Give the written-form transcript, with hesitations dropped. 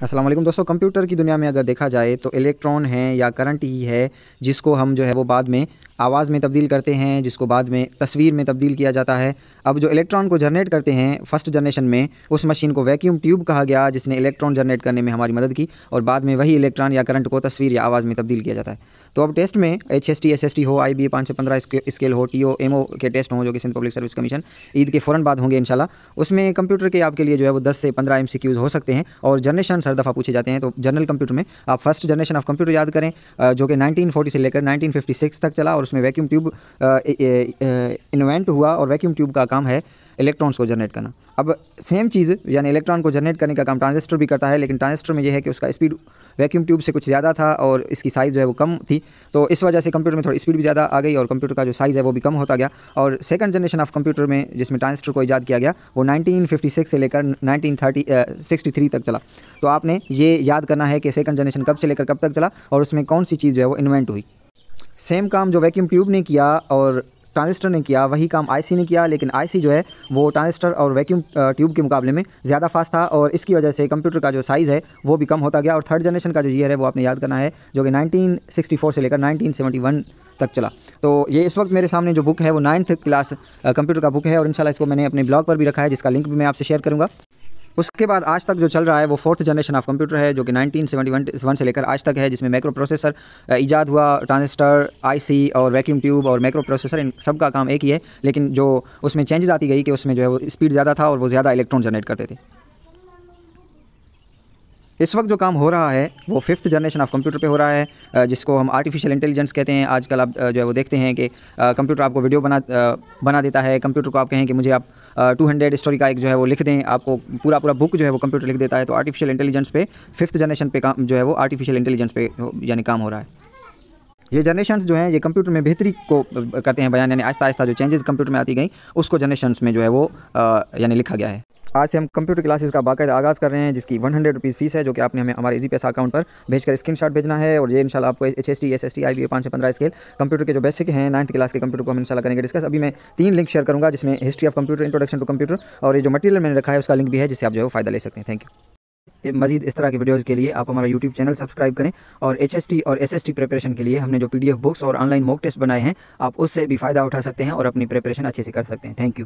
अस्सलाम वालेकुम दोस्तों, कंप्यूटर की दुनिया में अगर देखा जाए तो इलेक्ट्रॉन है या करंट ही है जिसको हम जो है वो बाद में आवाज़ में तब्दील करते हैं, जिसको बाद में तस्वीर में तब्दील किया जाता है। अब जो इलेक्ट्रॉन को जनरेट करते हैं फर्स्ट जनरेशन में, उस मशीन को वैक्यूम ट्यूब कहा गया, जिसने इलेक्ट्रॉन जनरेट करने में हमारी मदद की और बाद में वही इलेक्ट्रॉन या करंट को तस्वीर या आवाज़ में तब्दील किया जाता है। तो अब टेस्ट में HST SST हो, IBA 5 से 15 स्केल हो, TO MO के टेस्ट हों जो कि Sindh public service commission Eid के फ़ौरन बाद होंगे इंशाल्लाह। उसमें कंप्यूटर के आपके लिए जो है वो 10 से 15 MCQs हो सकते हैं और जनरेशन हर दफ़ा पूछे जाते हैं। तो जनरल कंप्यूटर में आप फर्स्ट जनरेशन ऑफ कंप्यूटर याद करें जो कि 1940 से लेकर 1956 तक चला और उसमें वैक्यूम ट्यूब इन्वेंट हुआ और वैक्यूम ट्यूब का काम है इलेक्ट्रॉन्स को जनरेट करना। अब सेम चीज़ यानी इलेक्ट्रॉन को जनरेट करने का काम ट्रांजिस्टर भी करता है, लेकिन ट्रांजिस्टर में यह है कि उसका स्पीड वैक्यूम ट्यूब से कुछ ज़्यादा था और इसकी साइज़ जो है वो कम थी। तो इस वजह से कंप्यूटर में थोड़ी स्पीड भी ज़्यादा आ गई और कंप्यूटर का जो साइज़ है वो भी कम होता गया। और सेकंड जनरेशन ऑफ कंप्यूटर में जिसमें ट्रांजिस्टर को ईजाद किया गया वो 1956 से लेकर 1963 तक चला। तो आपने ये याद करना है कि सेकंड जनरेशन कब से लेकर कब तक चला और उसमें कौन सी चीज़ जो है वो इन्वेंट हुई। सेम काम जो वैक्यूम ट्यूब ने किया और ट्रांजिस्टर ने किया वही काम आईसी ने किया, लेकिन आईसी जो है वो ट्रांजिस्टर और वैक्यूम ट्यूब के मुकाबले में ज़्यादा फास्ट था और इसकी वजह से कंप्यूटर का जो साइज़ है वो भी कम होता गया। और थर्ड जनरेशन का जो ईयर है वो आपने याद करना है जो कि 1964 से लेकर 1971 तक चला। तो ये इस वक्त मेरे सामने जो बुक है वो 9th क्लास कंप्यूटर का बुक है और इंशाल्लाह इसको मैंने अपने ब्लॉग पर भी रखा है जिसका लिंक भी मैं आपसे शेयर करूँगा। उसके बाद आज तक जो चल रहा है वो फोर्थ जनरेशन ऑफ कंप्यूटर है जो कि 1971 से लेकर आज तक है, जिसमें माइक्रो प्रोसेसर ईजाद हुआ। ट्रांजिस्टर, आईसी और वैक्यूम ट्यूब और माइक्रो प्रोसेसर इन सब का काम एक ही है, लेकिन जो उसमें चेंजेस आती गई कि उसमें जो है वो स्पीड ज़्यादा था और वो ज़्यादा इलेक्ट्रॉन जनरेट करते थे। इस वक्त जो काम हो रहा है वो फिफ्थ जनरेशन ऑफ कंप्यूटर पे हो रहा है जिसको हम आर्टिफिशियल इंटेलिजेंस कहते हैं। आजकल आप जो है वो देखते हैं कि कंप्यूटर आपको वीडियो बना देता है। कंप्यूटर को आप कहें कि मुझे आप 200 स्टोरी का एक जो है वो लिख दें, आपको पूरा बुक जो है वो कंप्यूटर लिख देता है। तो आर्टिफिशियल इंटेलिजेंस पे फिफ्थ जनरेशन पे काम जो है वो आर्टिफिशियल इंटेलिजेंस पे यानी काम हो रहा है। ये जनरेशन्स जो हैं ये कंप्यूटर में बेहतरी को करते हैं बयान, यानी आहिस्ता आहिस्ता जो चेंजेस कंप्यूटर में आती गई उसको जनरेशन्स में जो है वो यानी लिखा गया है। आज से हम कंप्यूटर क्लासेस का बाकायदा आगाज़ कर रहे हैं जिसकी 100 रुपीज़ फ़ीस है जो कि आपने हमें हमारे इजी पैसा अकाउंट पर भेजकर स्क्रीनशॉट भेजना है। और ये इंशाल्लाह आपको HST SST IBA 5 से 15 स्केल कंप्यूटर के जो बेसिक हैं 9th क्लास के कंप्यूटर को हम इंशाल्लाह करेंगे डिस्कस। अभी मैं 3 लिंक शेयर करूँगा जिसमें history of computer, introduction to computer और ये जो मटीरियल मैंने रखा है उसका लिंक भी है जिससे आप जो है वो फ़ायदा ले सकते हैं। Thank you. मज़ीद इस तरह की वीडियोज़ के लिए आप हमारा यूट्यूब चैनल सब्सक्राइब करें और HST और SST प्रिपरेशन के लिए हमने जो PDF बुक्स और ऑनलाइन मॉक टेस्ट बनाए हैं आप उससे भी फ़ायदा उठा सकते हैं और अपनी प्रिपरेशन अच्छे से कर सकते हैं। Thank you.